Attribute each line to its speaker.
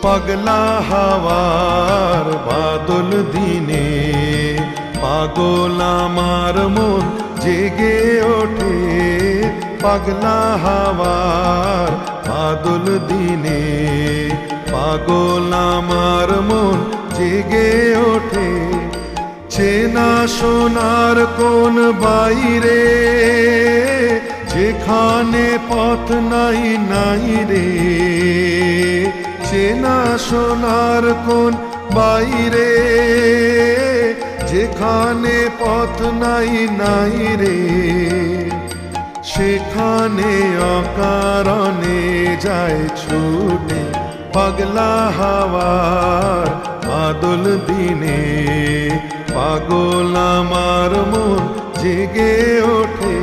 Speaker 1: পাগলা হাওয়ার বাদল দিনে পাগল আমার মন জেগে ওঠে। পাগলা হাওয়ার বাদল দিনে পাগল আমার মন জেগে ওঠে। চেনা সোনার কোন বাইরে যেখানে পথ নাই নাই রে। চেনা সোনার কোন বাইরে যেখানে পথ নাই নাই রে। সেখানে অকারণে যায় ছুটে পাগলা হাওয়ার বাদল দিনে পাগল আমার মন জেগে ওঠে।